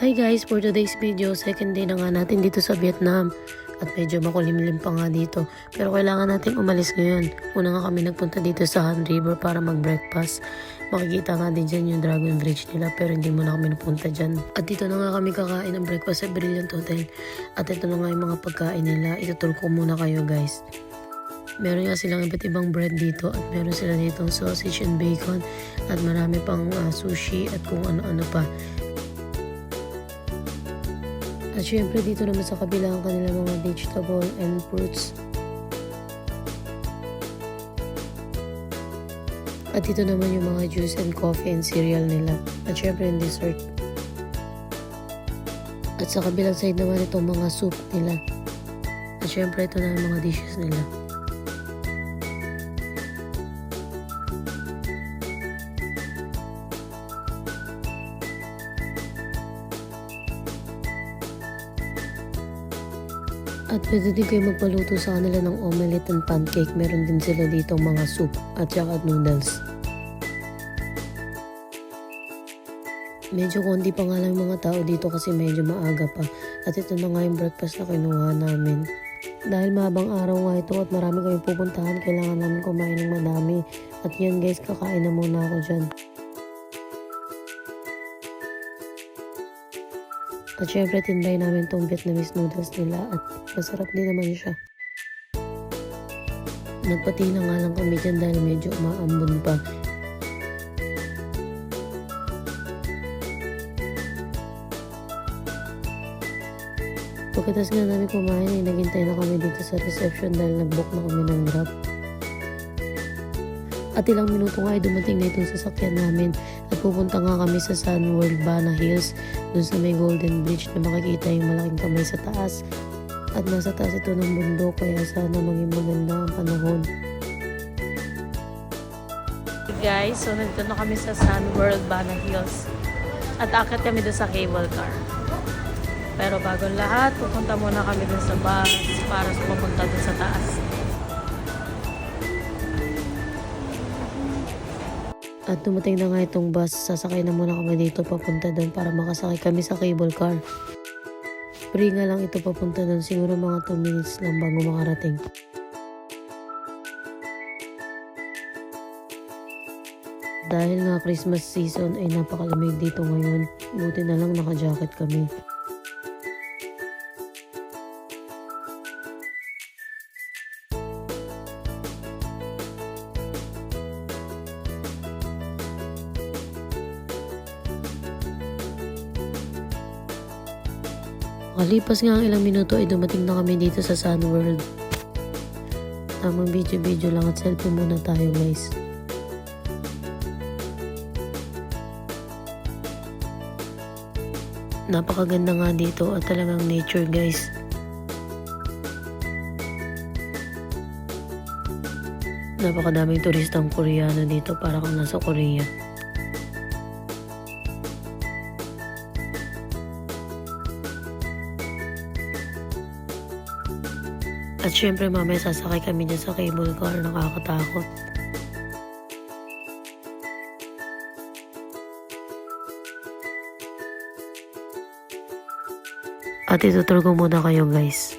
Hi guys, for today's video, second day na nga natin dito sa Vietnam. At medyo makulimlim pa nga dito. Pero kailangan natin umalis ngayon. Una nga kami nagpunta dito sa Han River para mag-breakfast. Makikita nga din dyan yung Dragon Bridge nila pero hindi muna kami napunta dyan. At dito na nga kami kakain ng breakfast sa Brilliant Hotel. At ito na nga yung mga pagkain nila. Ituturo ko muna kayo guys. Meron nga silang iba't ibang bread dito at meron sila ditong sausage and bacon at marami pang sushi at kung ano-ano pa. At syempre dito naman sa kabila ang kanilang mga vegetable and fruits. At dito naman yung mga juice and coffee and cereal nila. At syempre yung dessert. At sa kabilang side naman itong mga soup nila. At syempre ito na yung mga dishes nila. At pwede din kayo magpaluto sa kanila ng omelette and pancake. Meron din sila dito mga soup at saka noodles. Medyo konti pa nga lang yung mga tao dito kasi medyo maaga pa. At ito na nga yung breakfast na kinuha namin. Dahil mahabang araw nga ito at marami kami pupuntahan, kailangan namin kumain ng madami. At yan guys, kakain na muna ako dyan. At syempre, tinry namin tong Vietnamese noodles nila at masarap din naman siya. Nagpatila nga lang kami dyan dahil medyo umaambon pa. Pagkatas nga namin kumain ay naghintay na kami dito sa reception dahil nag-book na kami ng Grab. At ilang minuto nga ay dumating na itong sasakyan namin at pupunta nga kami sa Sun World Bana Hills dun sa may Golden Bridge na makikita yung malaking kamay sa taas. At nasa taas ito ng bundok kaya sana maging maganda ang panahon. Hey guys, so nandito na kami sa Sun World Bana Hills at akit kami dun sa cable car. Pero bago lahat, pupunta muna kami dun sa bus para pupunta dun sa taas. At dumating na nga itong bus, sasakay na muna kami dito papunta doon para makasakay kami sa cable car. Free nga lang ito papunta doon, siguro mga 2 minutes lang bago makarating. Dahil nga Christmas season ay napakalamig dito ngayon, buti na lang naka-jacket kami. Makalipas nga ang ilang minuto ay dumating na kami dito sa Sun World. Tamang video lang at selfie muna tayo guys. Napakaganda nga dito at talagang nature guys. Napakadaming turistang Koreano dito para kang nasa Korea. At syempre mamaya sasakay kami dyan sa cable car, nakakatakot. At ituturo ko muna kayo guys.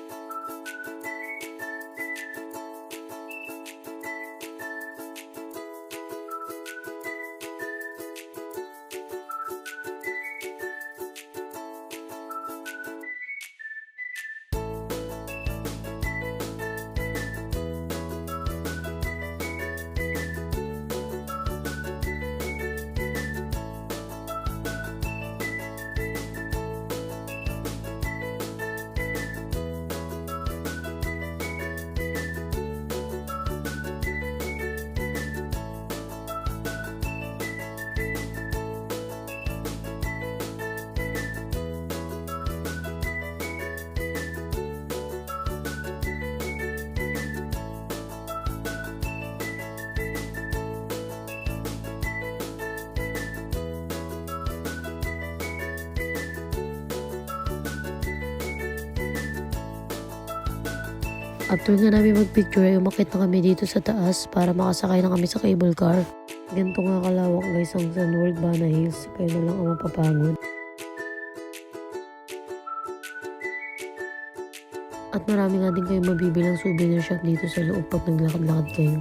After nga namin magpicture ay umakit na kami dito sa taas para makasakay na kami sa cable car. Ganito nga kalawak guys ang Sun World Bana Hills, kaya na lang ang mapapagod. At marami nga din kayo mabibilang souvenir shop dito sa loob pag naglakad-lakad kayo.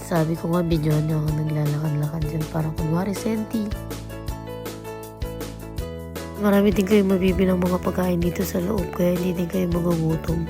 Sabi ko nga, videohan niyo ako naglalakad-lakad dyan parang kunwari senti. Marami din kayo mabibilang mga pagkain dito sa loob kaya hindi din kayo magugutom.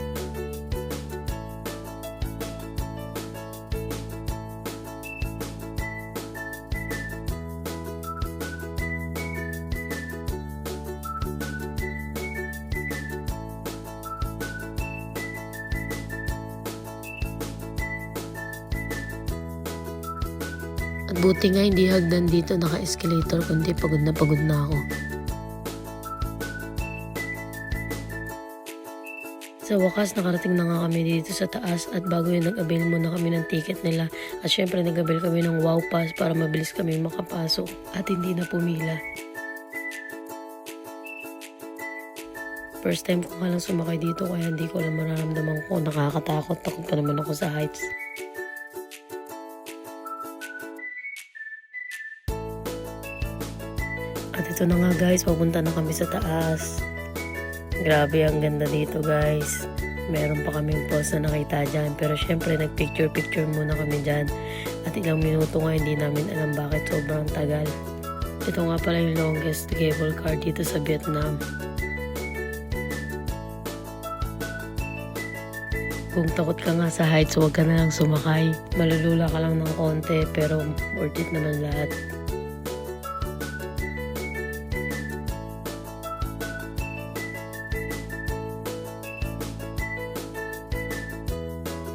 At buti nga hindi hagdan dito naka-escalator kundi pagod na ako. Sa wakas, nakarating na nga kami dito sa taas at bago yun nag-avail muna kami ng ticket nila at syempre nag-avail kami ng Wow Pass para mabilis kami makapasok at hindi na pumila. First time ko nga lang sumakay dito kaya hindi ko lang mararamdaman ko, nakakatakot, takot pa naman ako sa heights. At ito na nga guys, papunta na kami sa taas. Grabe, ang ganda dito guys. Meron pa kaming pause na nakita dyan. Pero syempre nagpicture muna kami dyan. At ilang minuto nga hindi namin alam bakit sobrang tagal. Ito nga pala yung longest cable car dito sa Vietnam. Kung takot ka nga sa heights, huwag ka na lang sumakay. Malulula ka lang ng konti pero worth it naman lahat.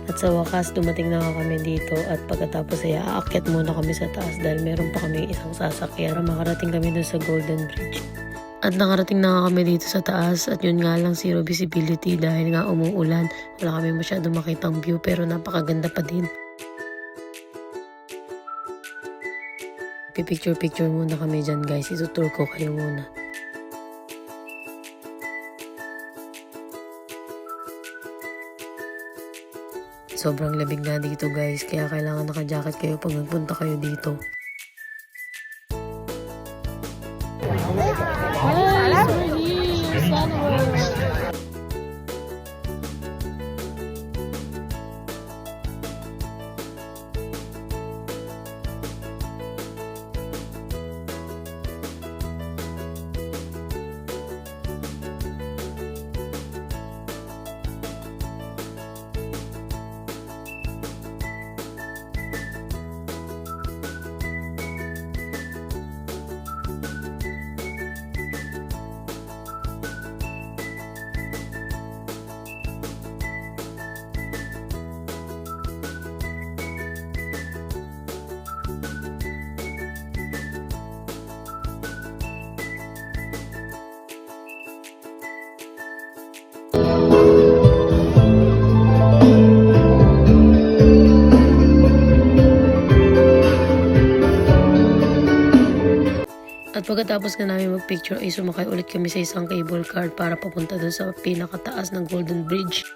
At sa wakas, dumating na kami dito at pagkatapos ay aakyat muna kami sa taas dahil meron pa kami isang sasakyan para makarating kami dun sa Golden Bridge. At nakarating na kami dito sa taas at yun nga lang zero visibility dahil nga umuulan. Wala kami masyadong makitang view pero napakaganda pa din. Picture muna kami dyan guys, itutour ko kayo muna. Sobrang lamig na dito guys, kaya kailangan naka-jacket kayo pag nagpunta kayo dito. At pagkatapos nga namin magpicture ay sumakay ulit kami sa isang cable car para papunta dun sa pinakataas ng Golden Bridge.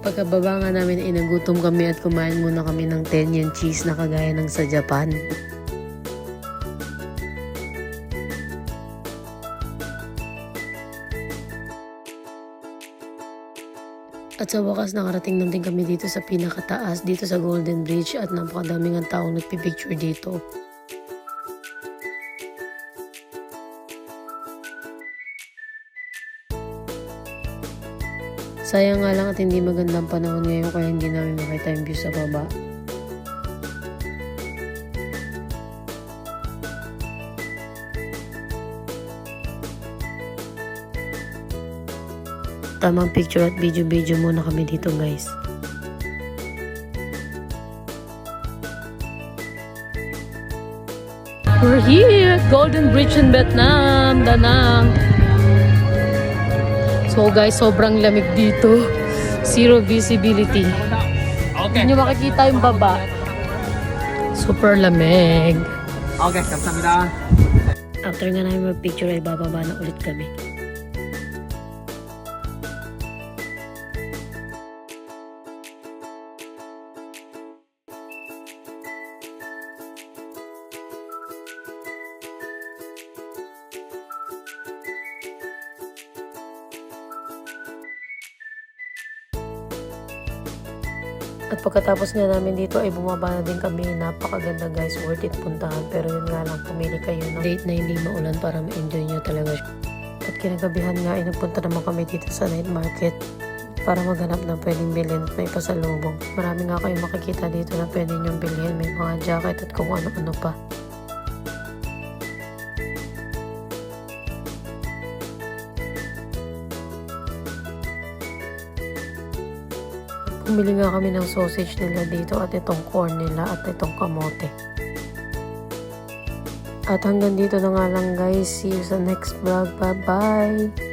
Pagkababa nga namin ay nagutom kami at kumain muna kami ng 10 yen cheese na kagaya ng sa Japan. At sa wakas nakarating na din kami dito sa pinakataas, dito sa Golden Bridge at napakadaming ang taong nagpipicture dito. Sayang nga lang at hindi magandang panahon ngayon kaya hindi namin makita yung view sa baba. Tamang picture at video muna kami dito guys. We're here at Golden Bridge in Vietnam, Da Nang. So guys, sobrang lamig dito. Zero visibility. Hindi nyo makikita yung baba. Super lamig. Okay, kamsahamnida. After nga namin mag-picture ay bababa na ulit kami. At pagkatapos nga namin dito ay bumaba na din kami. Napakaganda guys, worth it puntahan. Pero yun nga lang, pumili kayo ng date na hindi maulan para ma-enjoy nyo talaga. At kinagabihan nga ay nagpunta naman kami dito sa night market para maghanap ng pwedeng bilhin at may pasalubong. Marami nga kayo makikita dito na pwede nyong bilhin. May mga jacket at kung ano-ano pa. Bumili nga kami ng sausage nila dito at itong corn nila at itong kamote. At hanggang dito na nga lang guys. See you sa next vlog. Bye bye!